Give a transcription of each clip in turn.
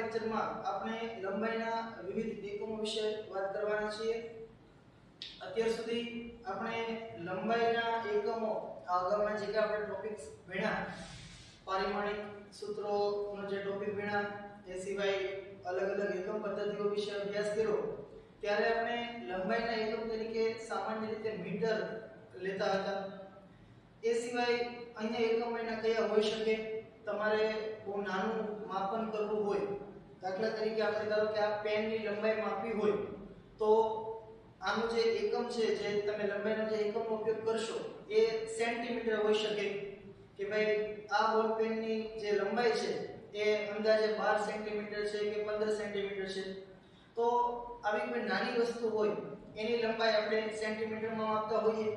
લેક્ચરમાં આપણે લંબાઈના વિવિધ એકમો વિશે વાત કરવાના છીએ। અત્યાર સુધી આપણે લંબાઈના એકમો આગળના જે કે આપણે ટોપિક્સ ભણ્યા, પારિમાણિક સૂત્રોનો જે ટોપિક ભણ્યા, એ સિવાય અલગ અલગ એકમ પદ્ધતિઓ વિશે અભ્યાસ કર્યો। ત્યારે આપણે લંબાઈના એકમ તરીકે સામાન્ય રીતે મીટર લેતા હતા। એ સિવાય અન્ય એકમ એના કયા હોઈ શકે? તમારે બહુ નાનું માપન કરવું હોય, દાખલા તરીકે આપણે ધારો કે આ પેનની લંબાઈ માપવી હોય, તો આનું જે એકમ છે, જે તમે લંબાઈનો જે એકમનો ઉપયોગ કરશો એ સેન્ટીમીટર હોઈ શકે કે ભાઈ આ બોલ પેનની જે લંબાઈ છે એ અંદાજે 12 સેન્ટીમીટર છે કે 15 સેન્ટીમીટર છે। તો આવી કોઈ નાની વસ્તુ હોય એની લંબાઈ આપણે સેન્ટીમીટરમાં માપતા હોઈએ।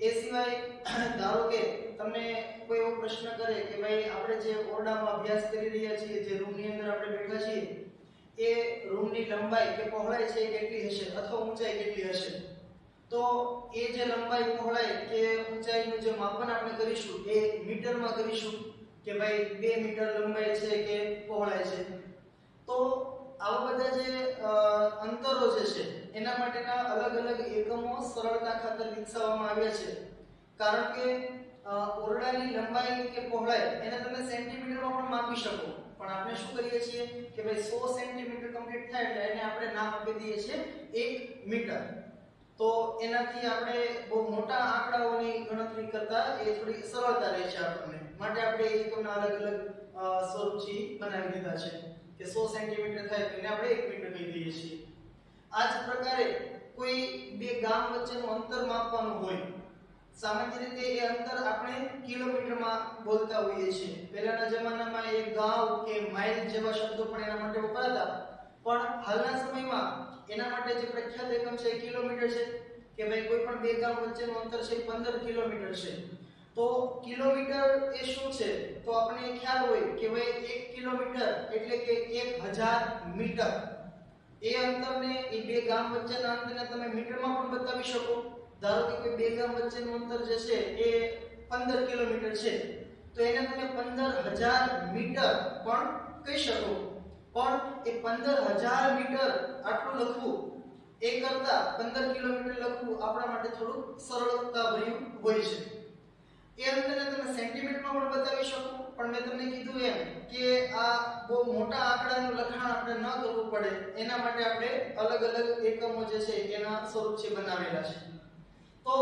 એ સિવાય ધારો કે તમને કોઈ એવો પ્રશ્ન કરે કે ભાઈ આપણે જે ઓરડામાં અભ્યાસ કરી રહ્યા છીએ, જે રૂમની અંદર આપણે બેઠા છીએ, એ રૂમની લંબાઈ કે પહોળાઈ છે કેટલી હશે અથવા ઊંચાઈ કેટલી હશે? તો એ જે લંબાઈ, પહોળાઈ કે ઊંચાઈનું જે માપન આપણે કરીશું એ મીટરમાં કરીશું કે ભાઈ 2 મીટર લંબાઈ છે કે પહોળાઈ છે। તો આવા બધા જે અંતરો જે છે એના માટેના અલગ અલગ એકમો સરળતા ખાતર વિકસાવવામાં આવ્યા છે। કારણ કે ઓરડાની લંબાઈ કે પહોળાઈ એને તમે સેન્ટીમીટરમાં પણ માપી શકો, પણ આપણે શું કરીએ છીએ કે ભાઈ 100 સેન્ટીમીટર કમ્પ્લીટ થાય એટલે એને આપણે નામ આપી દઈએ છીએ 1 મીટર। તો એનાથી આપણે બહુ મોટા આંકડાઓની ગણતરી કરતા એ થોડી સરળતા રહે છે આપણને, માટે આપણે એકમના અલગ અલગ સ્વરૂપથી બનાવી દીધા છે કે 100 સેન્ટીમીટર થાય તો એને આપણે 1 મીટર કહી દઈએ છીએ। આ જ પ્રકારે કોઈ બે ગામ વચ્ચેનું અંતર માપવાનું હોય, સામાન્ય રીતે એ અંતર આપણે કિલોમીટરમાં બોલતા હોઈએ છીએ। પહેલાના જમાનામાં એ ગાંવ કે માઇલ જેવા શબ્દો પણ એના માટે વપરાતા, પણ હાલના સમયમાં એના માટે જે પ્રખ્યાત એકમ છે એ કિલોમીટર છે કે ભાઈ કોઈ પણ બે ગામ વચ્ચેનું અંતર છે 15 કિલોમીટર છે। તો કિલોમીટર એ શું છે? તો આપણને ખ્યાલ હોય કે ભાઈ 1 કિલોમીટર એટલે કે 1000 મીટર। એ અંતરને, એ બે ગામ વચ્ચેના અંતરને તમે મીટરમાં પણ બતાવી શકો। ધારો કે કોઈ બે ગામ વચ્ચેનું અંતર જે છે એ 15 કિલોમીટર છે, તો એને તમે 15000 મીટર પણ કહી શકો। પણ એ 15000 મીટર આટલું લખવું એ કરતા 15 કિલોમીટર લખવું આપણા માટે થોડું સરળતાભર્યું હોય છે। એ અંતરને તમે સેન્ટીમીટરમાં પણ બતાવી શકો, પણ મેં તમને કીધું એમ કે આ બહુ મોટા આંકડાનું લખાણ આપણે ન કરવું પડે એના માટે આપણે અલગ અલગ એકમો જે છે એના સ્વરૂપ છે બનાવેલા છે। તો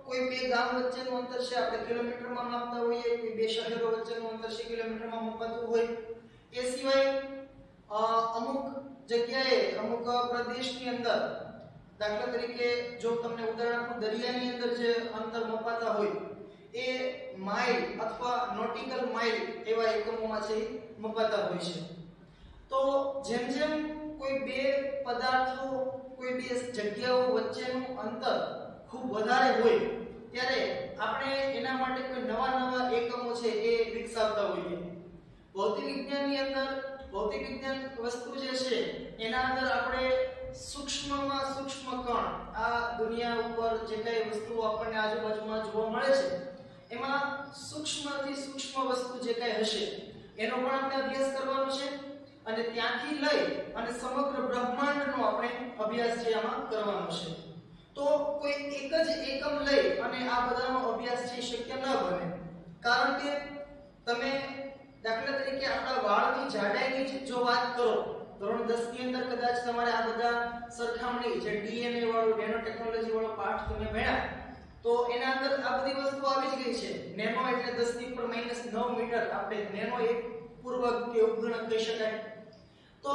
કોઈ બે ગામ વચ્ચેનું અંતર છે આપણે કિલોમીટરમાં માપતા હોઈએ, કોઈ બે શહેરો વચ્ચેનું અંતર છે કિલોમીટરમાં માપતું હોય। એ સિવાય અમુક જગ્યાએ, અમુક પ્રદેશની અંદર, દાખલા તરીકે જો તમને ઉદાહરણ આપું, દરિયાની અંદર જે અંતર મપાતા હોય એ માઇલ અથવા નોટિકલ માઇલ એવા એકમોમાં છે મપાતા હોય છે। તો જેમ જેમ કોઈ બે પદાર્થો, કોઈ બે જગ્યાઓ વચ્ચેનું અંતર ખૂબ વધારે હોય ત્યારે આપણે એના માટે કોઈ નવા નવા એકમો છે એ વિકસાવતા હોઈએ। ભૌતિક વિજ્ઞાનની અંદર, ભૌતિક વિજ્ઞાન વસ્તુ જે છે એના અંદર આપણે સૂક્ષ્મમાં સૂક્ષ્મ કણ, આ દુનિયા ઉપર જે કઈ વસ્તુઓ આપણને આજુબાજુમાં જોવા મળે છે એમાં સૂક્ષ્મથી સૂક્ષ્મ વસ્તુ જે કઈ હશે એનો પણ આપણે અભ્યાસ કરવાનો છે, અને ત્યાંથી લઈ અને સમગ્ર બ્રહ્માંડનો આપણે અભ્યાસ છે આમાં કરવાનો છે। તો કોઈ એક જ એકમ લઈ અને આ બધાનો અભ્યાસ છે શક્ય ન બને, કારણ કે તમે દાખલા તરીકે આપણા વાળની જાડાઈની જો વાત કરો, ધોરણ 10 ની અંદર કદાચ તમારે આ બધા સરખામણી જે ડીએનએ વાળો, નેનો ટેકનોલોજી વાળો પાઠ તમે ભણ્યા, તો એના અંદર આ બધી વસ્તુ આવી જ ગઈ છે। નેનો એટલે 10⁻⁹ મીટર, આપણે નેનો એક પૂર્વક કે ઉપગણક કહી શકાય। તો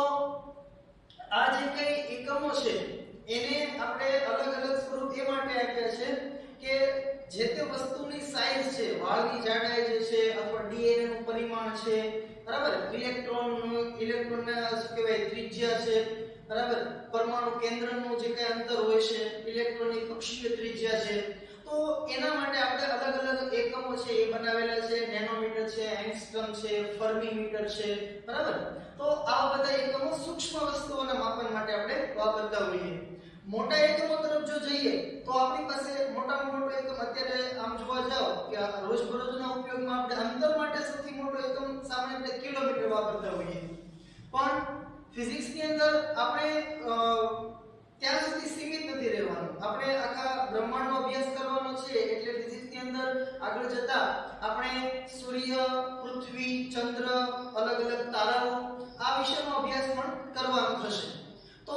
આ જે કઈ એકમો છે એને આપણે અલગ અલગ સ્વરૂપ એ માટે આપ્યા છે કે જે તે વસ્તુની સાઈઝ છે, વાળની જાડાઈ જે છે અથવા ડીએનએ નું પરિમાણ છે, બરાબર, ઇલેક્ટ્રોનના શું કહેવાય ત્રિજ્યા છે, બરાબર, પરમાણુ કેન્દ્રનું જે કઈ અંતર હોય છે, ઇલેક્ટ્રોનની કક્ષીય ત્રિજ્યા છે, તો એના માટે આપણે અલગ અલગ એકમો છે એ બનાવેલા છે। નેનોમીટર છે, એંગસ્ટ્રોમ છે, ફર્મીમીટર છે, બરાબર। તો આવા બધા એકમો સૂક્ષ્મ વસ્તુઓના માપન માટે આપણે વાપરતા હોઈએ। મોટા એકમો તરફ જો જઈએ તો આપણી પાસે મોટામાં મોટો એકમ અત્યારે આમ જોવા જાવ કે રોજબરોજના ઉપયોગમાં આપણે અંતર માટે સૌથી મોટો એકમ સામાન્ય રીતે કિલોમીટર વાપરતા હોઈએ, પણ ફિઝિક્સ ની અંદર આપણે ત્યાં સુધી સીમિત નથી રહેવાનું. આપણે આખા બ્રહ્માંડનો અભ્યાસ કરવાનો છે એટલે ફિઝિક્સ ની અંદર આગળ જતા આપણે સૂર્ય, પૃથ્વી, ચંદ્ર, અલગ અલગ તારાઓ આ વિષયનો અભ્યાસ પણ કરવાનો થશે. તો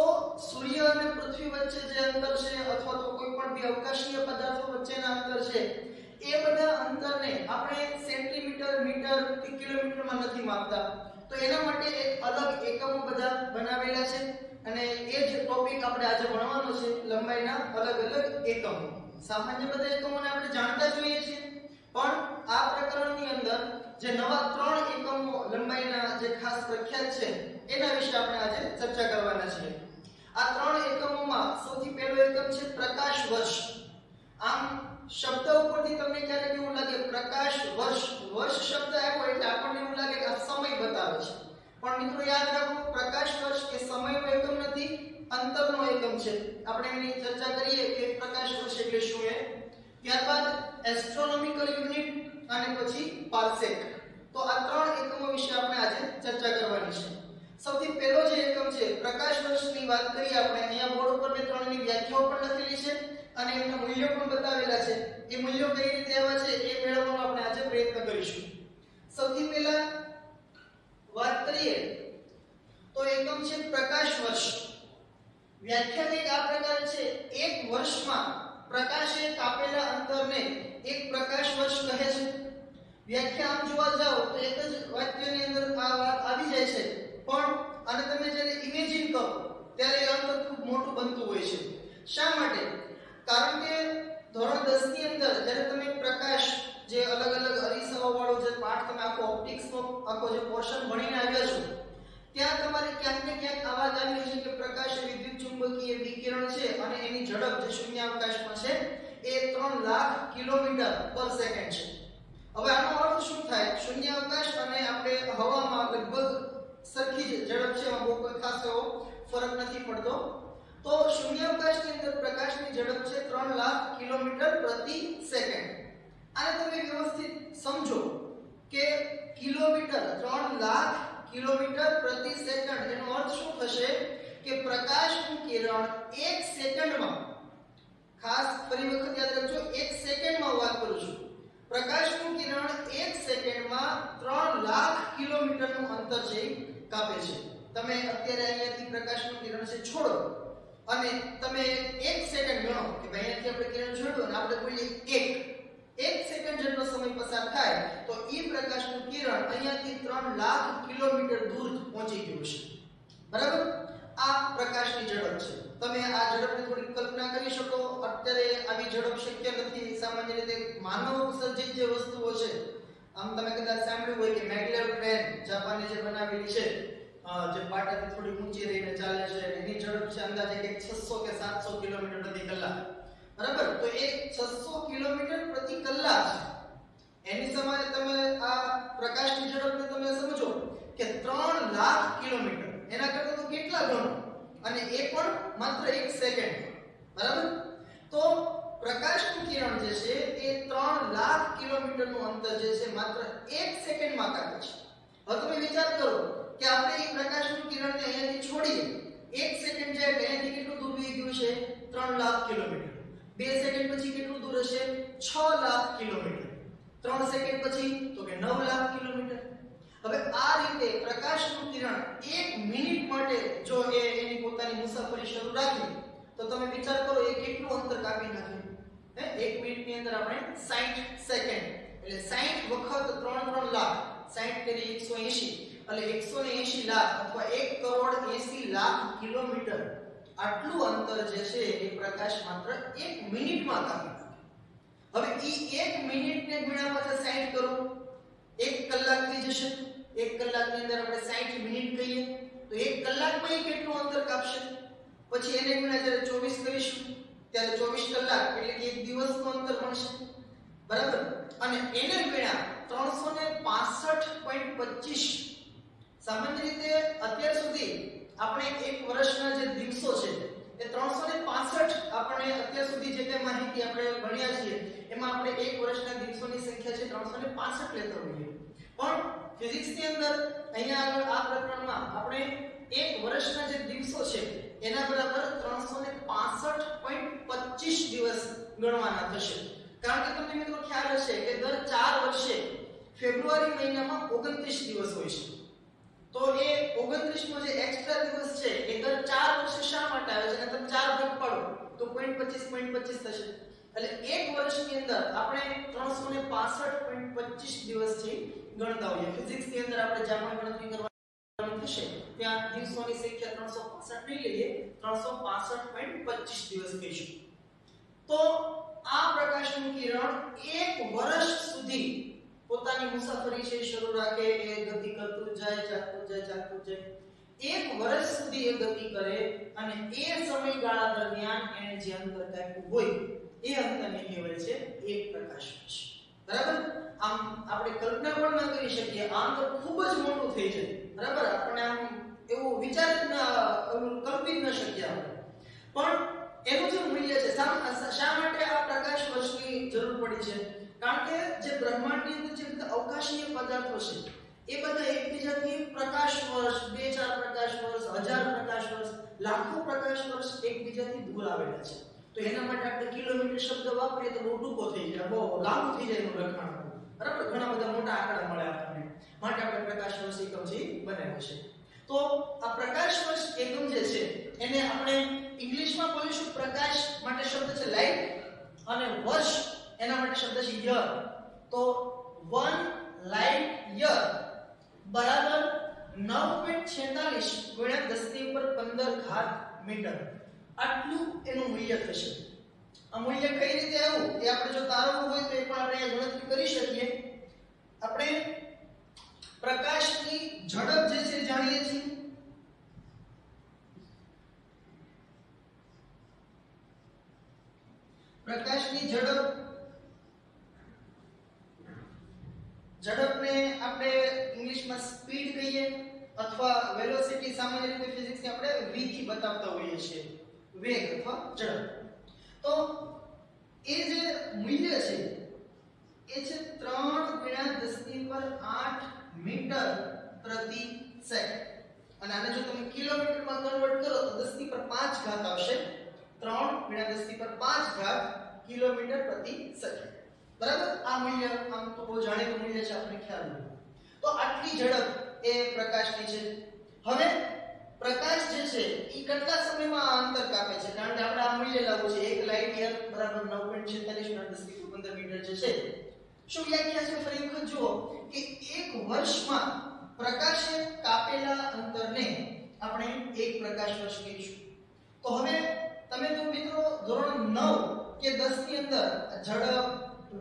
સૂર્ય અને પૃથ્વી વચ્ચે જે અંતર છે અથવા તો કોઈ પણ બે અવકાશીય પદાર્થો વચ્ચેના અંતર છે એ બધા અંતરને આપણે સેન્ટીમીટર, મીટર કે કિલોમીટરમાં નથી માપતા. તો એના માટે એક અલગ એકમો બધા બનાવેલા છે અને એ જ ટોપિક આપણે આજે ભણવાનો છે, લંબાઈના અલગ અલગ એકમો. સામાન્ય બધા એકમોને આપણે જાણતા જોઈએ છીએ, પણ આ પ્રકરણની અંદર જે નવા 3 એકમો લંબાઈના જે ખાસ પ્રખ્યાત છે એના વિશે આપણે આજે ચર્ચા કરવાના છીએ. આ 3 એકમોમાં સૌથી પહેલો એકમ છે પ્રકાશ વર્ષ. આમ શબ્દ ઉપરથી તમને ક્યારેક એવું લાગે પ્રકાશ વર્ષ, વર્ષ શબ્દ આવ્યો એટલે આપણને એવું લાગે કે આ સમય બતાવે છે, પણ મિત્રો યાદ રાખો પ્રકાશ વર્ષ એ સમયનો એકમ નથી, અંતરનો એકમ છે. આપણે એની ચર્ચા કરીએ કે પ્રકાશ વર્ષ એટલે શું છે. ત્યારબાદ એસ્ટ્રોનોમિકલ યુનિટ અને પછી પાર્સેક. તો આ 3 એકમો વિશે આપણે આજે ચર્ચા કરવાની છે. સૌથી પહેલો જે એકમ છે પ્રકાશ વર્ષની વાત કરીએ આપણે. અહીંયા બોર્ડ ઉપર મેં 3ની વ્યાખ્યાઓ પણ લખેલી છે અને એના મૂલ્યો પણ બતાવેલા છે. એ મૂલ્યો કઈ રીતે આવ્યા છે એ મેળવવાનો આપણે આજે પ્રયત્ન કરીશું. સૌથી પહેલા વાત કરીએ તો એકમ છે પ્રકાશ વર્ષ. વ્યાખ્યા કંઈક આ પ્રકારે છે: એક વર્ષમાં પ્રકાશે કાપેલા અંતરને એક પ્રકાશ વર્ષ કહે છે. વ્યાખ્યા આમ જોવા જાવ તો એક જ વાક્યની અંદર આ વાત આવી જાય છે, પણ આને તમે જ્યારે ઇમેજિન કરો ત્યારે અંતર ખૂબ મોટું બનતું હોય છે. શા માટે? કારણ કે ધોરણ 10 ની અંદર જ્યારે તમે પ્રકાશ જે અલગ અલગ અરીસાઓ વાળો જે પાઠ તમે આખો ઓપ્ટિક્સનો આખો જે પોર્શન ભણીને આવ્યા છો ત્યાં તમારે ક્યાંક ને ક્યાંક આ વાત આવી છે કે પ્રકાશ એ વિદ્યુત ચુંબકીય વિકિરણ છે અને એની ઝડપ જે શૂન્યાવકાશમાં છે એ 3 લાખ કિલોમીટર પર સેકન્ડ છે. હવે આનો અર્થ શું થાય? શૂન્યાવકાશ અને આપણે હવામાં લગભગ સરખી જ ઝડપ છે, એમાં બહુ કોઈ ખાસ એવો ફરક નથી પડતો. તો શૂન્યાવકાશની અંદર પ્રકાશની ઝડપ છે 3 લાખ કિલોમીટર પ્રતિ સેકન્ડ. આને તમે વ્યવસ્થિત સમજો કે કિલોમીટર 3 લાખ કિલોમીટર પ્રતિ સેકન્ડ એનો અર્થ શું થશે કે પ્રકાશનું કિરણ 1 સેકન્ડમાં, ખાસ ફરી વખત યાદ રાખજો 1 સેકન્ડમાં વાત કરું છું, પ્રકાશનું કિરણ 1 સેકન્ડમાં 3 લાખ કિલોમીટરનું અંતર છે કાપે છે. તમે અત્યારે અહીંયાથી પ્રકાશનું કિરણ છે છોડો અને તમે 1 સેકન્ડ ગણો કે ભાઈ અહીંયાથી આપણે કિરણ છોડ્યું અને આપણે બોલીએ 1 સેકન્ડ જેટલો સમય પસાર થાય તો એ પ્રકાશનું કિરણ અહીંયાથી 3 લાખ કિલોમીટર દૂર પહોંચી ગયું છે. બરાબર? આ પ્રકાશની ઝડપ છે. તમે આ ઝડપની થોડી કલ્પના કરી શકો. અત્યારે આવી ઝડપ શક્ય નથી. સામાન્ય રીતે માનવ સર્જિત જે વસ્તુઓ છે, આમ તમે કદાચ સાંભળ્યું હોય કે મેગ્લેવ ટ્રેન જાપાને જે બનાવેલી છે, જે પાટાથી થોડી ઊંચી રહીને ચાલે છે, એની ઝડપ છે અંદાજે કે 600 કે 700 કિલોમીટર પ્રતિ કલાક. બરાબર? તો એ 600 કિલોમીટર પ્રતિ કલાક છે. એની સામે તમે આ પ્રકાશની ઝડપને તમે સમજો કે 3 લાખ કિલોમીટર, એના કરતાં તો કેટલા ગણો, અને એ પણ માત્ર 1 સેકન્ડ. બરાબર? તો પ્રકાશનું કિરણ જે છે એ 3 લાખ કિલોમીટરનું અંતર જે છે માત્ર 1 સેકન્ડમાં કાપે છે. હવે તમે વિચાર કરો કે આપણે એ પ્રકાશનું કિરણને અહીંયાથી છોડીએ, 1 સેકન્ડ જાય એટલે અહીંયાથી કેટલું દૂર વહી ગયું છે? 3 લાખ કિલોમીટર. 2 સેકન્ડ પછી કેટલું દૂર હશે? 6 લાખ કિલોમીટર. 3 સેકન્ડ પછી તો કે 9 લાખ કિલોમીટર. હવે આ રીતે પ્રકાશનું કિરણ 1 મિનિટ માટે જો એની પોતાની મુસાફરી શરૂ રાખે તો તમે વિચાર કરો એ કેટલું અંતર કાપી નાખે. 1 મિનિટની અંદર આપણે 60 સેકન્ડ એટલે 60 વખત 3 લાખ, 60 કરી 180 એટલે 180 લાખ અથવા 1 કરોડ 80 લાખ કિલોમીટર. આટલું અંતર જે છે એ પ્રકાશ માત્ર 1 મિનિટમાં કાપી નાખે. હવે એ 1 મિનિટને ગુણ્યા પાછા 60 કરો, 1 કલાક થઈ જશે. 1 કલાકની અંદર આપણે 60 મિનિટ કહીએ તો 1 કલાકમાં એ કેટલું અંતર કાપશે? પછી એને ગુણ્યા જ્યારે 24 કરીશું ત્યારે 24 કલાક એટલે કે 1 દિવસનું અંતર મળશે. બરાબર? અને એને ગુણ્યા 365.25. સામાન્ય રીતે અત્યાર સુધી આપણે 1 વર્ષના જે દિવસો છે એ 365 આપણે અત્યાર સુધી જે કંઈ માહિતી આપણે ભણ્યા છીએ એમાં આપણે 1 વર્ષના દિવસોની સંખ્યા છે 365 લેતા હોઈએ. પણ ફિઝિક્સની અંદર અહીંયા આગળ આ પ્રકરણમાં આપણે 1 વર્ષ ગણવાના થશે। કારણ કે તમને મિત્રો ખ્યાલ હશે કે દર 4 વર્ષે ફેબ્રુઆરી મહિનામાં 29 દિવસ હોય છે, તો એ 29 નો જે એક્સ્ટ્રા દિવસ છે એ દર 4 વર્ષે શા માટે આવે છે? અને તમે 4 ભાગ પાડો તો 0.25 થશે। એટલે એક વર્ષની અંદર આપણે 365.25 દિવસથી ગણતા હોઈએ। ફિઝિક્સ ની અંદર આપણે જામણ ગણતરી કરવાની થશે ત્યાં દિવસોની સંખ્યા 365 નહીં લઈએ, 365.25 દિવસ કહીશું। તો આ પ્રકાશનું કિરણ એક વર્ષ સુધી પોતાની મુસાફરી છે શરૂ રાખે, એ ગતિ કરતું જાય, ચાલતું જાય, એક વર્ષ સુધી એ ગતિ કરે અને એ સમયગાળા દરમિયાન એને જે અંતર કાપ્યું હોય એ અંતરને કહેવાય છે એક પ્રકાશ વર્ષ। બરાબર? આમ આપણે કલ્પના પણ ન કરી શકીએ, આ અંતર ખૂબ જ મોટું થઈ જાય। બરાબર? આપણે આમ એવું વિચાર જ કલ્પી ન શકીએ આપણે, પણ એનું જે મૂલ્ય છે શા માટે આ પ્રકાશ વર્ષની જરૂર પડી છે? કારણ કે જે બ્રહ્માંડની અંદર જે બધા અવકાશીય પદાર્થો છે એ બધા એકબીજાથી પ્રકાશ વર્ષ, 2-4 પ્રકાશ વર્ષ, 1000 પ્રકાશ વર્ષ, લાખો પ્રકાશ વર્ષ એકબીજાથી દૂર આવેલા છે। તો એના માટે આપણે કિલોમીટર શબ્દ વાપરીએ તો બહુ ટૂંકો થઈ જાય, બહુ લાંબુ થઈ જાય એનું લખાણ। બરાબર? ઘણા બધા મોટા આંકડા મળે આપણને, માટે આપણે પ્રકાશ વર્ષ એકમ જે બનાવ્યો છે। તો આ પ્રકાશ વર્ષ એકમ જે છે એને આપણે ઇંગ્લિશમાં બોલીશું, પ્રકાશ માટે શબ્દ છે લાઇટ અને વર્ષ એના માટે શબ્દ છે યર। તો 1 લાઇટ યર બરાબર 9.46 ગુણ્યા 10⁻15 મીટર, આટલું એનું મૂલ્ય થશે। આ મૂલ્ય કઈ રીતે આવ્યું એ આપણે જો તારવવું હોય તો એ પણ આપણે અહીંયા ગણતરી કરી શકીએ। આપણે પ્રકાશની ઝડપ જે છે જાણીએ છીએ। પ્રકાશની ઝડપને આપણે ઇંગ્લિશમાં સ્પીડ કહીએ અથવા વેલોસિટી, સામાન્ય રીતે ફિઝિક્સને આપણે v થી બતાવતા હોઈએ છીએ, વેગ અથવા ઝડપ। તો એ જે મૂલ્ય છે એ છે 3 × 10⁸ મીટર પ્રતિ સેકન્ડ, અને આને જો તમે કિલોમીટરમાં કન્વર્ટ કરો તો 10⁵ આવશે। 3 × 10⁵ કિલોમીટર પ્રતિ સેકન્ડ। બરાબર? આ મૂલ્ય આમ તો બહુ જાણીતું મૂલ્ય છે, આપણે ખ્યાલ હોય। તો આટલી ઝડપ એ પ્રકાશની છે। હવે પ્રકાશ જે છે એ કેટલા સમયમાં આ અંતર કાપે છે? કારણ કે આપણે આ મૂલ્ય લાવવું છે, 1 લાઇટ યર બરાબર 9.46 × 10⁻15 મીટર જે છે। શું વ્યાખ્યા છે? ફરી વખત જુઓ કે એક વર્ષમાં પ્રકાશે કાપેલા અંતરને આપણે એક પ્રકાશ વર્ષ કહીશું। તો હવે તમે તો મિત્રો ધોરણ 9 કે 10 ની અંદર ઝડપ,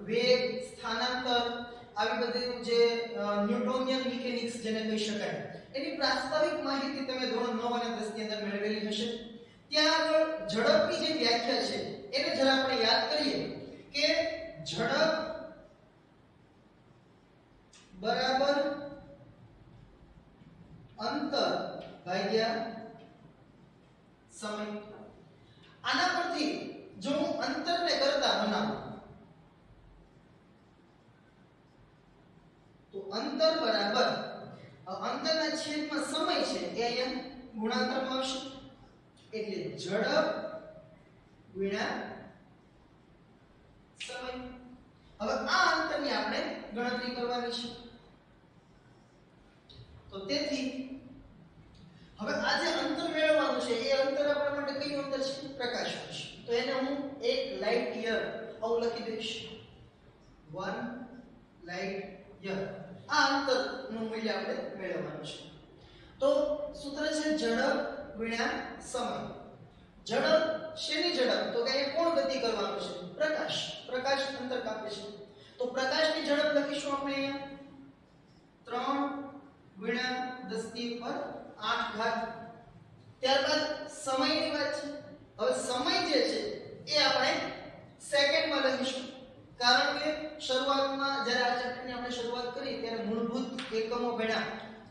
વેગ, સ્થાનાંતર આવી બધી જે ન્યૂટોનિયન મિકેનિક્સ જેને કહી શકાય એની પ્રાસ્તાવિક માહિતી તમે ધોરણ 9 અને 10 ની અંદર મેળવેલી હશે। ત્યાં આગળ ઝડપની જે વ્યાખ્યા છે એને જરા આપણે યાદ કરીએ કે ઝડપ બરાબર અંતર ભાગ્યા સમય। આના પરથી જો હું અંતરને કરતા બનાવું તો અંતર બરાબર અંતરના છેદમાં સમય છે એ અહીંયા ગુણાકારમાં આવશે, એટલે ઝડપ ગુણ્યા સમય। હવે આ અંતરની આપણે ગણતરી કરવાની છે। તો તેથી હવે આ જે અંતર મેળવવાનું છે એ અંતર આપણા માટે કયું અંતર છે? પ્રકાશ વર્ષ। તો એને હું 1 લાઇટ યર આવું લખી દઈશ, 1 લાઇટ યર। આ અંતરનું મૂલ્ય આપણે મેળવવાનું છે। તો સૂત્ર છે ઝડપ ગુણ્યા સમય। ઝડપ શેની ઝડપ? તો કે કોણ ગતિ કરવાનું છે? પ્રકાશ। પ્રકાશ અંતર કાપે છે, તો પ્રકાશની ઝડપ લખીશું આપણે અહીંયા 3 × 10⁸ ત્યારબાદ સમયની વાત છે। હવે સમય જે છે એ આપણે સેકન્ડમાં લખીશું, કારણ કે શરૂઆતમાં જ્યારે આ ચેપ્ટરની આપણે શરૂઆત કરી ત્યારે મૂળભૂત એકમો ભણ્યા,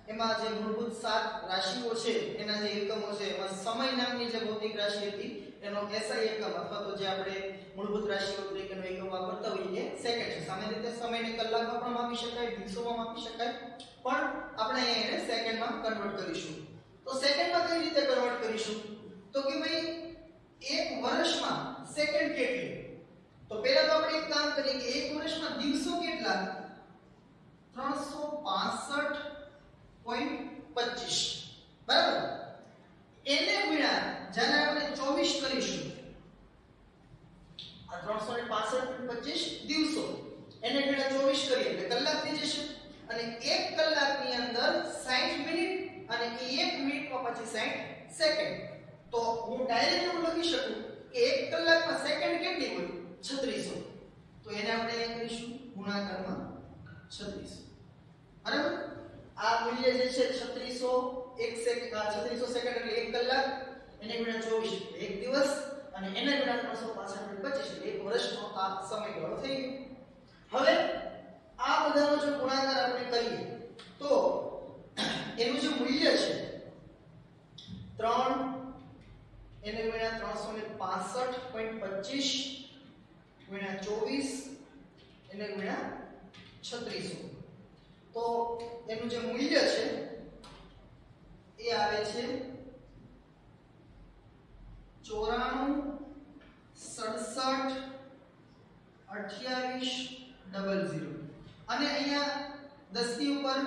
એમાં જે મૂળભૂત 7 રાશિઓ છે એના જે એકમો છે એમાં સમય નામની જે ભૌતિક રાશિ હતી એનો SI એકમ અથવા તો જે આપણે મૂળભૂત રાશિઓ તરીકેનો એકમ વાપરતા હોઈએ સેકન્ડ છે। સામાન્ય રીતે સમયને કલાકમાં પણ માપી શકાય, દિવસોમાં માપી શકાય, પણ આપણે અહીંયા એને સેકન્ડમાં કન્વર્ટ કરીશું। તો સેકન્ડમાં કઈ રીતે કન્વર્ટ કરીશું? તો કે ભાઈ એક વર્ષમાં સેકન્ડ કેટલી? તો પહેલા તો આપણે એક કામ કરીએ કે એક વર્ષમાં દિવસો કેટલા 365.25 બરાબર એને ગુણ્યા જ્યારે આપણે 24 કરીશું આ 365.25 દિવસો એને ગુણ્યા 24 કરીએ એટલે કલાક થઈ જશે અને 1 કલાકની અંદર 60 મિનિટ અને 1 મિનિટમાં પછી 60 સેકન્ડ તો હું ડાયરેક્ટ એવું લખી શકું કે 1 કલાકમાં સેકન્ડ કેટલી હોય 3600 તો એને આપણે અહીંયા કરીશું ગુણાકારમાં 3600 બરાબર આ મૂલ્ય જે છે 3600 1 સેકન્ડ 3600 સેકન્ડ એટલે 1 કલાક એને ગુણ્યા 24 એક દિવસ અને એને ગુણ્યા 365.25 એટલે એક વર્ષનો આ સમયગાળો થઈ ગયો હવે આ બધાનો જો ગુણાકાર આપણે કરીએ તો એનું જે મૂલ્ય છે 3 એને ગુણ્યા 365.25 ગુણ્યા 24 એને ગુણ્યા 3600 તો એનું જે મૂલ્ય છે એ આવે છે 94672800 અને અહીંયા 10 ની ઉપર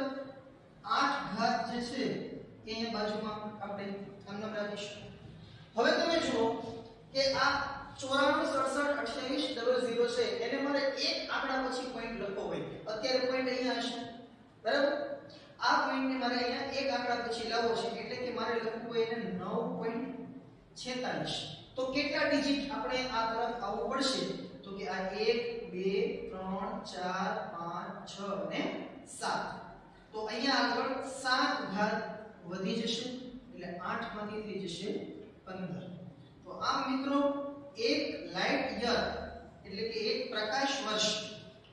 8 ઘાત જે છે એ અહીંયા બાજુમાં આપણે આમ રાખીશું હવે તમે જુઓ કે આ 94672800 છે એને મારે એક આંકડા પછી પોઈન્ટ લખવો હોય અત્યારે પોઈન્ટ અહીંયા હશે બરાબર આ પોઈન્ટને મારે અહીંયા એક આંકડા પછી લાવવો છે એટલે કે મારે લખવું હોય એને 9.46 તો કેટલા ડિજિટ આપણે આ તરફ આવવું પડશે તો કે આ 1 2 3 4 5 6 અને 7 તો અહીંયા આગળ 7 ઘાત વધી જશે એટલે 8 માંથી થઈ જશે 15 તો આમ મિત્રો એક લાઇટ યર એટલે કે એક પ્રકાશ વર્ષ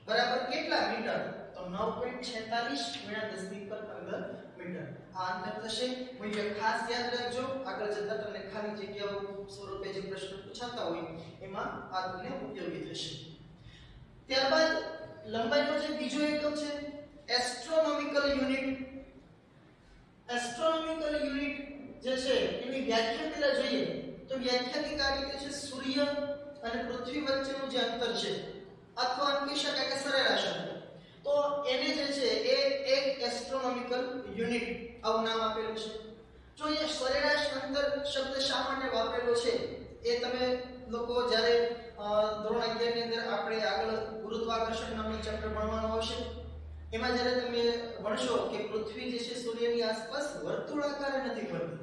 બરાબર કેટલા મીટર તો 9.46 ગુણ્યા 10 ની ઉપર 15 મીટર આ અંતર થશે મૂલ્ય ખાસ યાદ રાખજો આગળ જતા તમને ખાલી જગ્યાઓ સ્વરૂપે જે પ્રશ્ન પૂછાતા હોય એમાં આ તમને ઉપયોગી થશે ત્યારબાદ લંબાઈનો જે બીજો એકમ છે એસ્ટ્રોનોમિકલ યુનિટ એસ્ટ્રોનોમિકલ યુનિટ જે છે એની વ્યાખ્યા પહેલા જોઈએ તો વ્યાખ્યાની આ રીતે છે સૂર્ય અને પૃથ્વી વચ્ચેનું જે અંતર છે અથવા આમ કહી શકાય કે સરેરાશ અંતર તો એને જે છે એ એક એસ્ટ્રોનોમિકલ યુનિટ આવું નામ આપેલું છે જો એ સરેરાશ અંતર શબ્દ શા માટે વાપરેલો છે એ તમે લોકો જ્યારે ધોરણ 11 ની અંદર આપણે આગળ ગુરુત્વાકર્ષણ નામનું ચેપ્ટર ભણવાનું આવશે એમાં જ્યારે તમે ભણશો કે પૃથ્વી જે છે સૂર્યની આસપાસ વર્તુળાકારે નથી ફરતી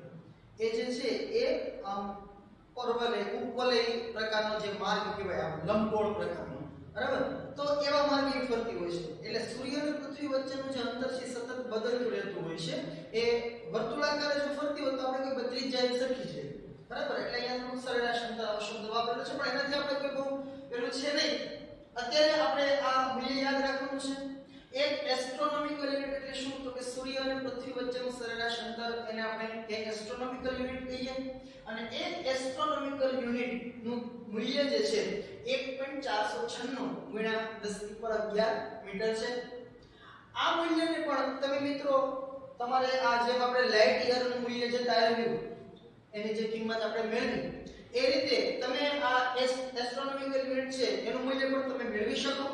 એ જે છે એ આમ પરવલય ઉપવલય પ્રકારનો જે માર્ગ કહેવાય આમ લંબગોળ પ્રકારનો બરાબર તો એવા માર્ગે ફરતી હોય છે એટલે સૂર્ય અને પૃથ્વી વચ્ચેનું જે અંતર છે સતત બદલતું રહેતું હોય છે એ વર્તુળાકારે જો ફરતી હોય તો આપણે કોઈ ત્રિજ્યા સરખી છે બરાબર એટલે અહીંયા થોડું સરેરાશ અંતર આ શબ્દ વાપરેલો છે પણ એનાથી આપણે કોઈ બહુ પેલું છે નહીં અત્યારે આપણે આ મૂલ્ય યાદ રાખવાનું છે એક એસ્ટ્રોનોમિકલ યુનિટ એટલે શું તો કે સૂર્ય અને પૃથ્વી વચ્ચેનું સરેરાશ અંતર એને આપણે એક એસ્ટ્રોનોમિકલ યુનિટ કહીએ અને એક એસ્ટ્રોનોમિકલ યુનિટ નું મૂલ્ય જે છે 1.496 ગુણ્યા 10 ની ઉપર 11 મીટર છે આ મૂલ્યને પણ તમે મિત્રો તમારે આ જેમ આપણે લાઇટ યર નું મૂલ્ય જે તારવ્યું એની જે કિંમત આપણે મેળવી એ રીતે તમે આ એસ્ટ્રોનોમિકલ યુનિટ છે એનું મૂલ્ય પણ તમે મેળવી શકો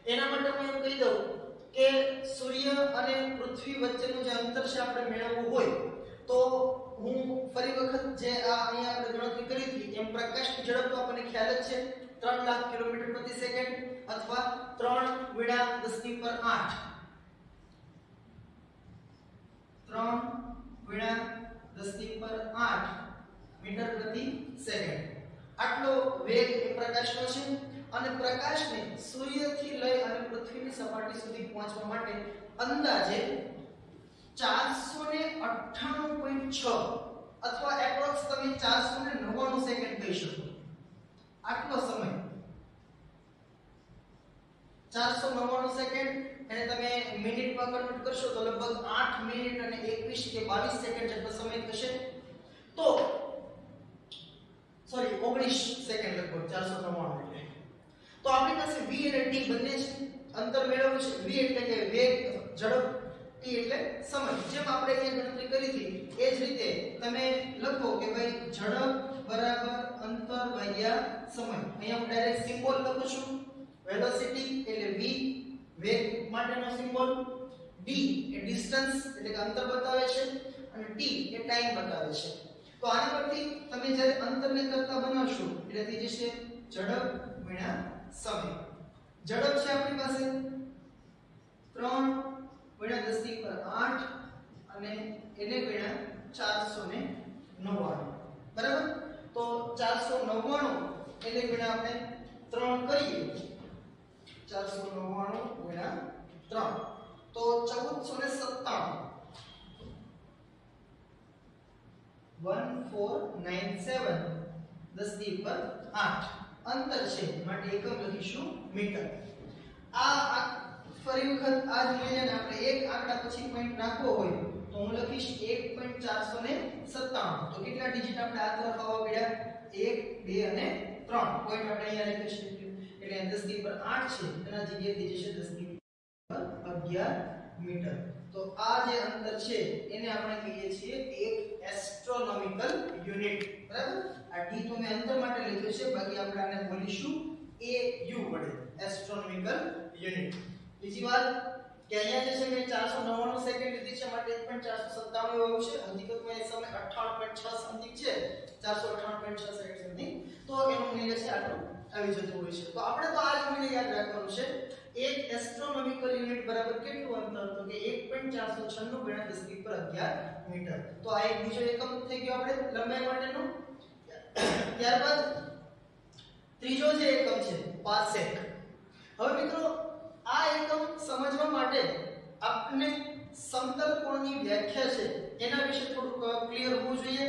એના માટે હું એમ કહી દઉં કે સૂર્ય અને પૃથ્વી વચ્ચેનું જે અંતર છે આપણે મેળવવું હોય તો હું ફરી વખત જે આ અહીંયા આપણે ગણતરી કરી હતી એમ પ્રકાશની ઝડપ તો આપણને ખ્યાલ જ છે 3 લાખ કિલોમીટર પ્રતિ સેકન્ડ અથવા 3 ગુણ્યા 10 ની ઉપર 8 3 ગુણ્યા 10 ની ઉપર 8 મીટર પ્રતિ સેકન્ડ આટલો વેગ એ પ્રકાશનો છે અને પ્રકાશને સૂર્યથી લઈ અને પૃથ્વીની સપાટી સુધી પહોંચવા માટે અંદાજે 498.6 અથવા એપ્રોક્સ તમે 499 સેકન્ડ કહી શકો આટલો સમય 499 સેકન્ડ અને તમે મિનિટમાં કન્વર્ટ કરશો તો લગભગ 8 મિનિટ અને 21 કે 22 સેકન્ડ જેટલો સમય થશે તો સોરી 19 સેકન્ડ લગભગ 499 એટલે તો આપણી પાસે v અને t બંને છે અંતર મેળવવું છે v એટલે કે વેગ ઝડપ t એટલે સમય જેમ આપણે અહીંયા ગણતરી કરી હતી એ જ રીતે તમે લખો કે ભાઈ ઝડપ બરાબર અંતર ભાગ્યા સમય અહીંયા હું ડાયરેક્ટ સિમ્બોલ લખું છું વેલોસિટી એટલે v વેગ માટેનો સિમ્બોલ, d એ ડિસ્ટન્સ એટલે કે અંતર બતાવે છે અને t એ ટાઈમ બતાવે છે. તો આના પરથી તમે જ્યારે અંતરને કરતા બનાવશો એટલે થઈ જશે ઝડપ ગુણ્યા સમય. ઝડપ છે આપણી પાસે 3 ગુણ્યા 10 ની પર 8 અને એને ગુણ્યા 499 બરાબર. તો 499 એને ગુણ્યા આપણે 3 કરીએ 499 ગુણ્યા 3 તો 1497 1497 10 ની પર 8 અંતર છે માટે એકમ લખીશું મીટર. આ ફરી વખત આ જ મૂલ્યને આપણે એક આંકડા પછી પોઈન્ટ નાખવો હોય તો હું લખીશ 1.497. તો કેટલા ડિજિટ આપણે આ તરફ આવવા પડ્યા 1 2 અને 3 પોઈન્ટ આપણે અહીંયા લખીશું એટલે 10 ની પર 8 છે એના જગ્યાએ થઈ જશે 10 ની પર 11 મીટર. તો આ જે અંતર છે એને આપણે કહીએ છીએ એક એસ્ટ્રોનોમિકલ યુનિટ બરાબર. આ d તો મેં અંતર માટે લખ્યું છે બાકી આપણે આને બોલીશું AU વડે એસ્ટ્રોનોમિકલ યુનિટ. બીજી વાત કે અહીંયા જે છે મેં 499 સેકન્ડ લીધી છે માટે 1.497 આવ્યું છે. હકીકતમાં એ સમય 58.6 સમથિંગ છે 458.6 સેકન્ડ સમથિંગ. તો એનું મૂલ્ય છે આટલું આવી જતું હોય છે. તો આપણે તો આ જ મૂલ્ય યાદ રાખવાનું છે. એક એસ્ટ્રોનોમિકલ યુનિટ બરાબર કેટલું અંતર તો કે 1.496 ગુણ્યા 10 ની પર 11 મીટર. તો આ એક બીજો એકમ થઈ ગયો આપણે લંબાઈ માટેનો. ત્યારબાદ ત્રીજો જે એકમ છે પાસેક. હવે મિત્રો આ એકમ સમજવા માટે આપણે સમતલ કોણની વ્યાખ્યા છે એના વિશે થોડું ક્લિયર હોવું જોઈએ.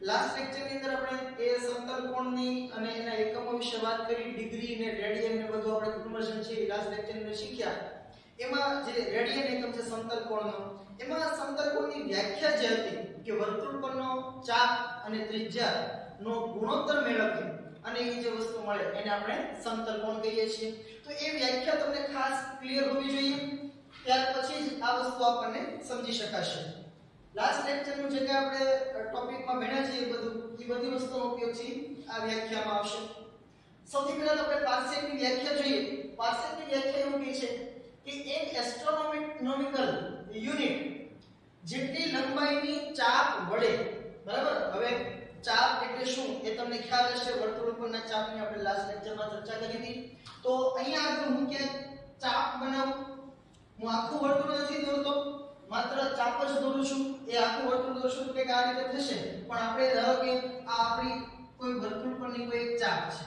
લાસ્ટ લેક્ચર ની અંદર આપણે એ સમતલ કોણની અને એના એકમો વિશે વાત કરી, ડિગ્રી ને રેડિયન ને બધું આપણે કન્વર્ઝન છે લાસ્ટ લેક્ચર ની અંદર શીખ્યા. એમાં જે રેડિયન એકમ છે સમતલ કોણનો, એમાં સમતલ કોણની વ્યાખ્યા જે હતી કે વર્તુળ પરનો ચાપ અને ત્રિજ્યા નો ગુણોત્તર મેળવીએ અને એ જે વસ્તુ મળે એને આપણે સમતલ કોણ કહીએ છીએ. તો એ વ્યાખ્યા તમને ખાસ ક્લિયર હોવી જોઈએ, ત્યાર પછી જ આ વસ્તુ આપણને સમજી શકાશે. લાસ્ટ લેક્ચરનું જે કે આપણે ટોપિકમાં ભણ્યા છીએ બધું એ બધી વસ્તુનો ઉપયોગ છે આ વ્યાખ્યામાં આવશે. સૌથી પહેલા તો આપણે પાર્સેકની વ્યાખ્યા જોઈએ. પાર્સેકની વ્યાખ્યા એવું કહે છે કે એક એસ્ટ્રોનોમિકલ યુનિટ જેટલી લંબાઈની ચાપ વડે બરાબર. હવે ચાપ એટલે શું એ તમને ખ્યાલ હશે, વર્તુળ ઉપરના ચાપની આપણે લાસ્ટ લેક્ચરમાં ચર્ચા કરી હતી. તો અહીંયા આગળ હું ક્યાંક ચાપ બનાવું, હું આખું વર્તુળ નથી દોરતો, માત્ર ચાપ જ દોરું છું. એ આખું વર્તુળ દોરશું તો કંઈક આ રીતે થશે. પણ આપણે ધારો કે આ આપણી કોઈ વર્તુળ પરની કોઈ એક ચાપ છે,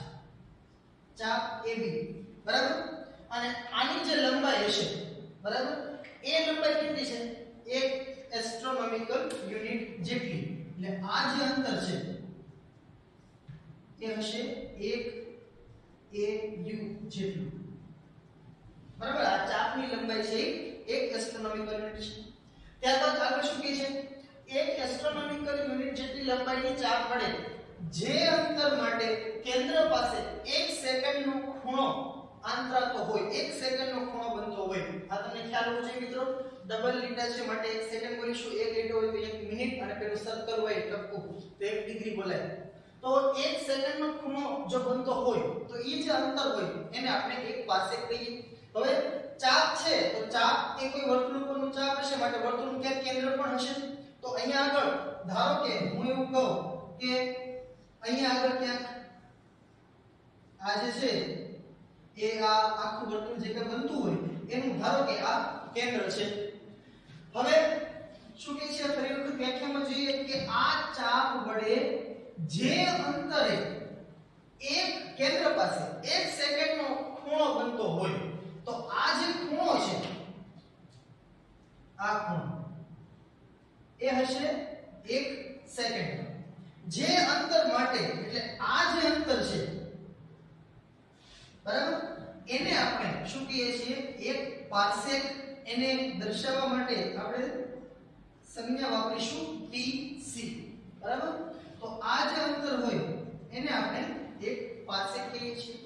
ચાપ AB બરાબર. અને આની જે લંબાઈ હશે બરાબર, એ લંબાઈ કેટલી છે? એક એસ્ટ્રોનોમિકલ યુનિટ જેટલી. એટલે આ જે અંતર છે એ હશે 1 AU જેટલું બરાબર. આ ચાપની લંબાઈ છે એક એસ્ટ્રોનોમિકલ યુનિટ છે. ત્યારબાદ આગળ શું કહે છે? એક એસ્ટ્રોનોમિકલ યુનિટ જેટલી લંબાઈની ચાપ વડે જે અંતર માટે કેન્દ્ર પાસે 1 સેકન્ડનો ખૂણો આંતરાતો હોય, 1 સેકન્ડનો ખૂણો બનતો હોય. આ તમને ખ્યાલ હોવો જોઈએ મિત્રો. ડબલ લીટા છે માટે 1 સેકન્ડ બોલીશું, 1 લીટો હોય તો 1 મિનિટ અને પેલું સર્કલ હોય ટપકું તો 1 ડિગ્રી બોલાય. તો 1 સેકન્ડનો ખૂણો જો બનતો હોય તો એ જે અંતર હોય એને આપણે એક પાસેક કહીએ. હવે ચાપ છે તો ચાપ એ કોઈ વર્તુળ પરનું ચાપ હશે માટે વર્તુળનું ક્યાંક કેન્દ્ર પણ હશે. તો અહીંયા આગળ ધારો કે હું એવું કહું કે અહીંયા આગળ ક્યાંક આ જે છે એ આ આખું વર્તુળ જે કે બનતું હોય એનું ધારો કે આ કેન્દ્ર છે. હવે શું કહે છે ફરી વખત વ્યાખ્યામાં જોઈએ કે આ ચાપ વડે જે અંતરે એક કેન્દ્ર પાસે 1 સેકન્ડનો ખૂણો બનતો હોય તો આ જે ખૂણો છે આ ખૂણો એ હશે 1 સેકન્ડ. જે અંતર માટે એટલે આ જે અંતર છે બરાબર એને આપણે શું કહીએ છીએ? એક પાર્સેક. એને દર્શાવવા માટે આપણે સંજ્ઞા વાપરીશું PC બરાબર. તો આ જે અંતર હોય એને આપણે એક પાર્સેક કહીએ છીએ.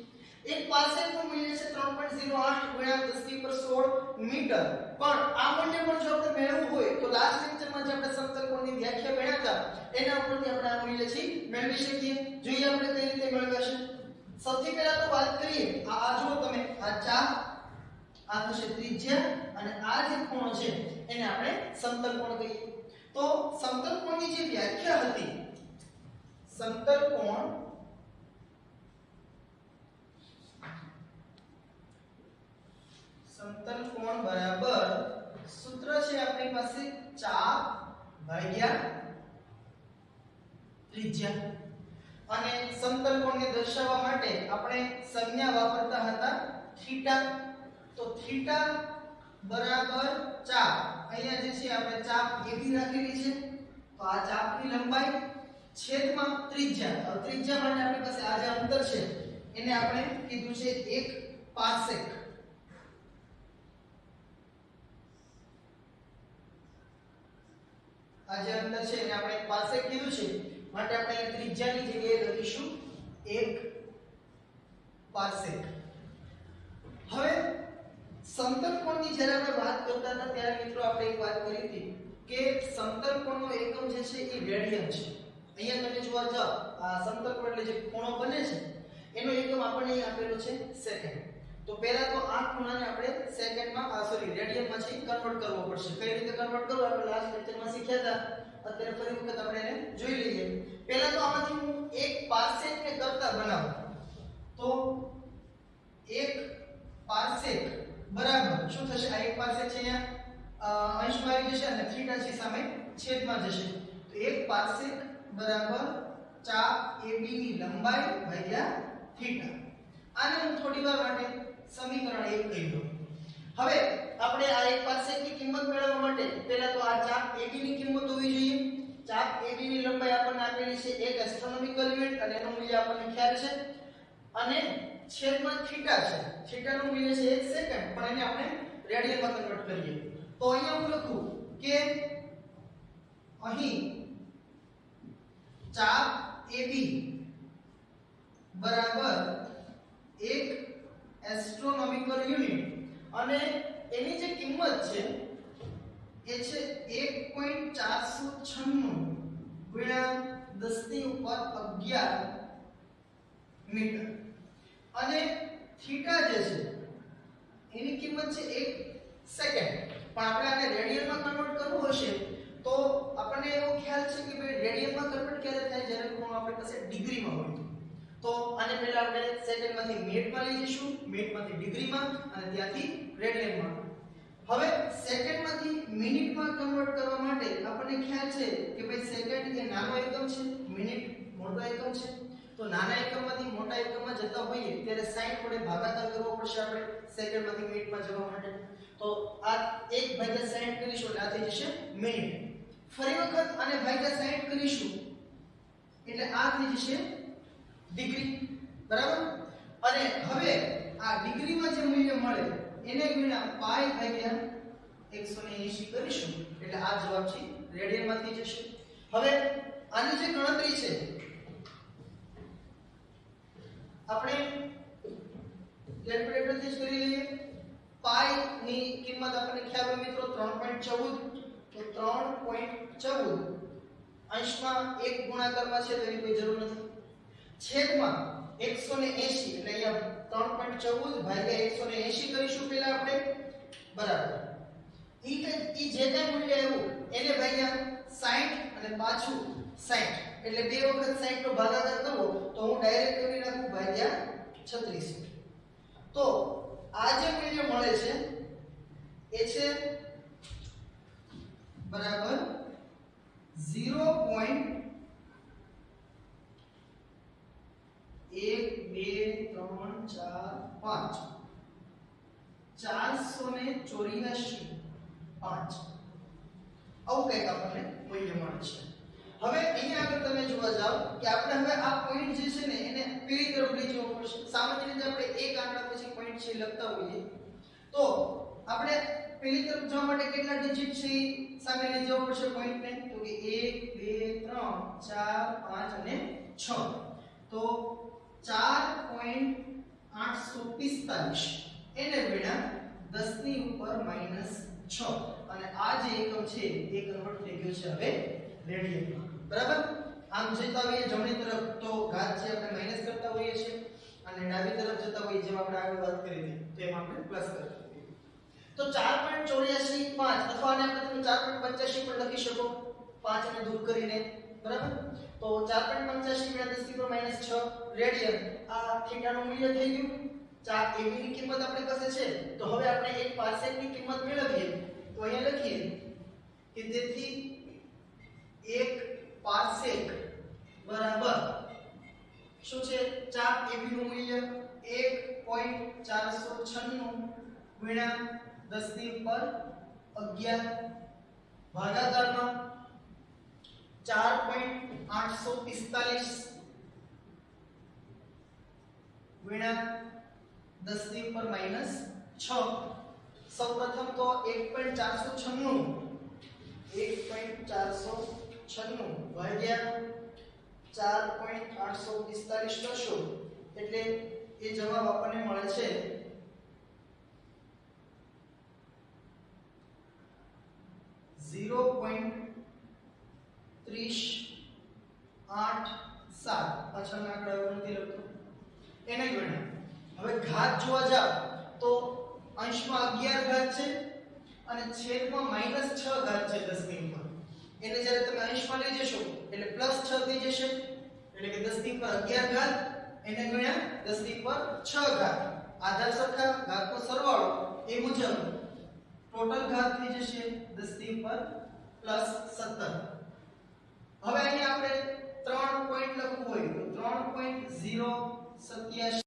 એક પાર્સેકનું મૂલ્ય છે 3.08 ગુણ્યા 1016 મીટર. પણ આ મૂલ્ય પણ જો આપણે મેળવવું હોય તો લાસ્ટ લેક્ચરમાં જે આપણે સમતલ કોણની વ્યાખ્યા ભણ્યા હતા એના ઉપરથી આપણે આ મૂલ્ય છે મેળવી શકીએ. જોઈએ આપણે કઈ રીતે મેળવાશે. સૌથી પહેલા તો વાત કરીએ આ જુઓ તમે આ ચાપ આ થશે ત્રિજ્યા અને આ જે કોણ છે એને આપણે સમતલ કોણ કહીએ તો સમતલ કોણની જે વ્યાખ્યા હતી સમતલ કોણ બરાબર સૂત્ર છે આપણી પાસે ચાપ ભાગ્યા ત્રિજ્યા અને સમતલ કોણને દર્શાવવા માટે આપણે સંજ્ઞા વાપરતા હતા થીટા તો થીટા બરાબર ચાપ અહીંયા જે છે આપણે ચાપ AB રાખેલી છે તો આ ચાપની લંબાઈ છેદમાં ત્રિજ્યા ત્રિજ્યા માટે આપણી પાસે આ જે અંતર છે એને આપણે કીધું છે 1 પાર્સેક આ જે અંતર છે એને આપણે 1 પાર્સેક કીધું છે માટે આપણે અહીં ત્રિજ્યાની જગ્યાએ લખીશું 1 પાર્સેક હવે સમતલ કોણની જ્યારે આપણે વાત કરતા હતા ત્યારે મિત્રો આપણે એક વાત કરી હતી કે સમતલ કોણનો એકમ જે છે એ રેડિયન છે અહીંયા તમે જોવા જાવ આ સમતલ કોણ એટલે જે ખૂણો બને છે એનો એકમ આપણને અહીં આપેલો છે સેકન્ડ તો પહેલા તો આ ખૂણાને આપણે સેકન્ડમાં રેડિયનમાં છે કન્વર્ટ કરવો પડશે કઈ રીતે કન્વર્ટ કરવું આપણે લાસ્ટ લેક્ચરમાં શીખ્યા હતા અત્યારે ફરી વખત આપણે એને જોઈ લઈએ પહેલા તો આમાંથી હું 1 પાર્સેક ને કરતા બનાવું તો 1 પાર્સેક બરાબર શું થશે આ 1 પાર્સેક છે અહીંયા અંશમાં આવી જશે અને થીટા છે સામે છેદમાં જશે તો 1 પાર્સેક બરાબર ચાપ AB ની લંબાઈ ભાગ્યા થીટા આને હું થોડીવાર માટે સમીકરણ 1 કહી દઉં હવે આપણે આ 1 પાર્સેકની કિંમત મેળવવા માટે પહેલા તો આ ચાપ AB ની કિંમત હોવી જોઈએ ચાપ AB ની લંબાઈ આપણને આપેલી છે 1 એસ્ટ્રોનોમિકલ યુનિટ અને એનું મૂલ્ય આપણને ખ્યાલ છે અને છેદમાં થીટા છે થીટાનું મૂલ્ય છે 1 સેકન્ડ પણ એને આપણે રેડિયનમાં કન્વર્ટ કરીએ તો અહીંયા હું લખું કે અહીં ચાપ AB બરાબર 1 એસ્ટ્રોનોમિકલ યુનિટ અને એની જે કિંમત છે એ છે 1.496 ગુણ્યા 10 ની ઉપર 11 મીટર અને થીટા જે છે એની કિંમત છે 1 સેકન્ડ પણ આપણે આને રેડિયનમાં કન્વર્ટ કરવું હશે તો આપણને એવો ખ્યાલ છે કે ભાઈ રેડિયનમાં કન્વર્ટ ક્યારે થાય જ્યારે ખૂણો આપણી પાસે ડિગ્રીમાં હોય તો આને પહેલા આપણે સેકન્ડમાંથી મિનિટમાં લઈ જઈશું મિનિટમાંથી ડિગ્રીમાં અને ત્યાંથી રેડિયનમાં હવે સેકન્ડમાંથી મિનિટમાં કન્વર્ટ કરવા માટે આપણને ખ્યાલ છે કે ભાઈ સેકન્ડ એ નાનો એકમ છે મિનિટ મોટો એકમ છે તો નાના એકમમાંથી મોટા એકમમાં જતા હોઈએ ત્યારે 60 વડે ભાગાકાર કરવો પડશે આપણે સેકન્ડમાંથી મિનિટમાં જવા માટે તો આ 1/60 કરીશું એટલે આ થઈ જશે મિનિટ ફરી વખત આને ભાગ્યા 60 કરીશું એટલે આ થઈ જશે ડિગ્રી બરાબર અને હવે આ ડિગ્રીમાં જે મૂલ્ય મળે એને ગુણ્યા પાઈ ભાગ્યા 180 કરીશું એટલે આ જવાબ છે રેડિયનમાં થઈ જશે હવે આની જે ગણતરી છે આપણે કેલ્ક્યુલેટરથી જ કરી લઈએ પાઈ ની કિંમત આપણને ખ્યાલ હોય મિત્રો 3.14 તો 3.14 અંશમાં 1 ગુણાકારમાં છે તો એની કોઈ જરૂર નથી છેદમાં 180 એટલે અહીંયા 3.14 ભાગ્યા 180 કરીશું પહેલા આપણે બરાબર ઈ જે કઈ મૂલ્ય આવ્યું એને ભાગ્યા 60 અને પાછું 60 એટલે બે વખત 60 નો ભાગાકાર કરવો તો હું ડાયરેક્ટ કરી નાખું ભાગ્યા 36 તો આ જે મૂલ્ય મળે છે એ છે બરાબર 0.1 2 3 4 5 484 5 આવું કંઈક આપણને મૂલ્ય મળે છે હવે અહીંયા આગળ તમે જોવા જાવ કે આપણે હવે આ પોઈન્ટ જે છે ને એને પેલી તરફ લઈ જવો પડશે સામાન્ય રીતે આપણે એક આંકડા પછી પોઈન્ટ છે લખતા હોઈએ તો આપણે પેલી તરફ જવા માટે કેટલા ડિજિટ છે સામે લઈ જવો પડશે પોઈન્ટને તો કે 1 2 3 4 5 અને 6 તો 4.845 એને ગુણ્યા 10 ની ઉપર -6 અને આ જે એકમ છે એ કન્વર્ટ થઈ ગયો છે હવે રેડિયનમાં બરાબર આમ જતા હોઈએ જમણી તરફ તો ઘાત છે આપણે માઈનસ કરતા હોઈએ છીએ અને ડાબી તરફ જતા હોય જેમ આપણે આગળ વાત કરી હતી તેમ આપણે પ્લસ કરીએ તો 4.84 5 અથવા આને આપણે 4.85 પણ લખી શકો 5 ને દૂર કરીને બરાબર તો 4.85 × 10⁻⁻6 રેડિયન આ થીટા નું મૂલ્ય થઈ ગયું 4 ab ની કિંમત આપણે કસે છે તો હવે આપણે એક પાર્સેક ની કિંમત મેળવીએ તો અહીંયા લખીએ કે તેથી એક પાર્સેક બરાબર શું છે 4 ab નું મૂલ્ય 1.496 ગુણ્યા 10⁻11 ભાગાકારમાં 4.845 ગુણ્યા 10⁻⁻6 સૌપ્રથમ તો 1.496 ભાગ્યા 4.845 કરશો એટલે એ જવાબ આપણને મળે છે 0.387 પાછળના આંકડા નથી લખતો એને ગણ્યા હવે ઘાત જોવા જાવ તો અંશમાં 11 ઘાત છે અને છેદમાં -6 ઘાત છે 10 ની ઉપર એને જ્યારે તમે અંશમાં લઈ જશો એટલે +6 થઈ જશે એટલે કે 10 ની ઉપર 11 ઘાત એને ગુણ્યા 10 ની ઉપર 6 ઘાત આધાર સરખા ઘાતનો સરવાળો એ મુજબ ટોટલ ઘાત થઈ જશે 10 ની ઉપર +17 હવે અહીં આપણે 3 પોઈન્ટ લખવું હોય તો 3.087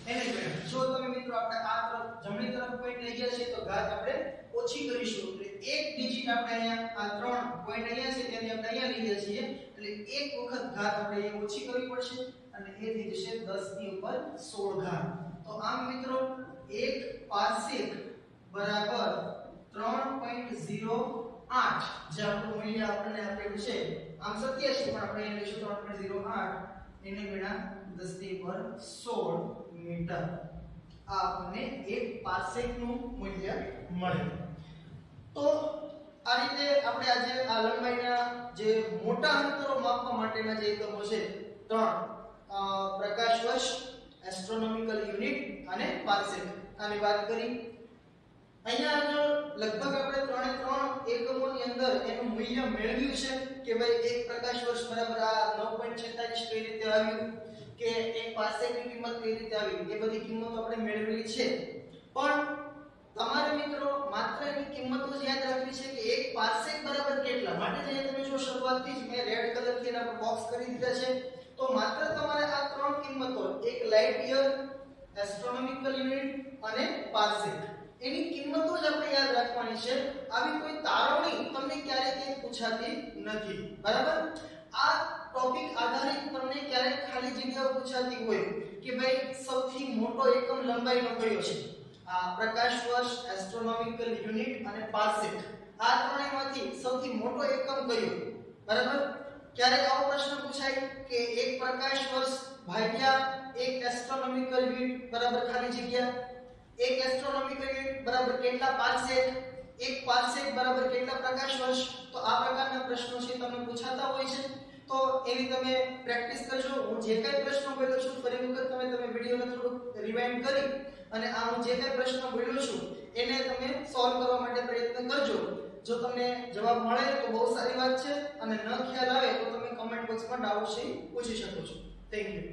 એને ગણ્યા જો તમે મિત્રો આપણે આ તરફ જમણી તરફ પોઈન્ટ લઈ ગયા છે તો ઘાત આપણે ઓછી કરીશું એટલે એક ડિજિટ આપણે અહીંયા આ 3 પોઈન્ટ અહીંયા છે ત્યાંથી આપણે અહીંયા લઈ ગયા છીએ એટલે એક વખત ઘાત આપણે અહીંયા ઓછી કરવી પડશે અને એ થઈ જશે 10 ની ઉપર 16 ઘાત તો આમ મિત્રો એક પાર્સેક બરાબર 3.08 જે આપણું મૂલ્ય આપણને આપેલું છે આમ સત્ય છે પણ આપણે અહીં લઈશું 3.08 એને ગુણ્યા 10 ની ઉપર 16 મીટર આ આપણને એક પાર્સેક નું મૂલ્ય મળે તો આ રીતે આપણે આજે આ લંબાઈના જે મોટા અંતરો માપવા માટેના જે એકમો છે 3 પ્રકાશ વર્ષ એસ્ટ્રોનોમિકલ યુનિટ અને પાર્સેક આની વાત કરી અહીંયા જો લગભગ આપણે 3 એકમોની અંદર એનું મૂલ્ય મેળવ્યું છે કે ભાઈ એક પ્રકાશ વર્ષ બરાબર આ 9.46 કઈ રીતે આવ્યું કે એક પાર્સેકની કિંમત કઈ રીતે આવી એ બધી કિંમતો આપણે મેળવેલી છે પણ તમારે મિત્રો માત્ર એની કિંમતો જ યાદ રાખવી છે કે એક પાર્સેક બરાબર કેટલા માટે જે તમે જો શરૂઆતથી જ મેં રેડ કલરથી એના બોક્સ કરી દીધા છે તો માત્ર તમારે આ 3 કિંમતો એક લાઇટ યર એસ્ટ્રોનોમિકલ યુનિટ અને પાર્સેક એની કિંમતો જ આપણે યાદ રાખવાની છે આવી કોઈ તારવણી તમને ક્યારેય પૂછાતી નથી બરાબર આ ટોપિક આધારિત તમને ક્યારેક ખાલી જગ્યાઓ પૂછાતી હોય કે ભાઈ સૌથી મોટો એકમ લંબાઈનો કયો છે આ પ્રકાશ વર્ષ એસ્ટ્રોનોમિકલ યુનિટ અને પાર્સેક આ ત્રણેયમાંથી સૌથી મોટો એકમ કયો બરાબર ક્યારેક આવો પ્રશ્ન પૂછાય કે એક પ્રકાશ વર્ષ ભાગ્યા એક એસ્ટ્રોનોમિકલ યુનિટ બરાબર ખાલી જગ્યા એક એસ્ટ્રોનોમિકલ યુનિટ બરાબર કેટલા પાર્સેક એક પાર્સેક બરાબર કેટલા પ્રકાશ વર્ષ તો આ પ્રકારના પ્રશ્નો છે તમને પૂછાતા હોય છે તો એની તમે પ્રેક્ટિસ કરજો હું જે કાંઈ પ્રશ્નો બોલ્યો છું ફરી વખત તમે વિડિયોને થોડું રિવાઇન્ડ કરી અને આ હું જે કાંઈ પ્રશ્નો બોલ્યો છું એને તમે સોલ્વ કરવા માટે પ્રયત્ન કરજો જો તમને જવાબ મળે તો બહુ સારી વાત છે અને ન ખ્યાલ આવે તો તમે કમેન્ટ બોક્સમાં ડાઉટ છે પૂછી શકો છો થેન્ક યુ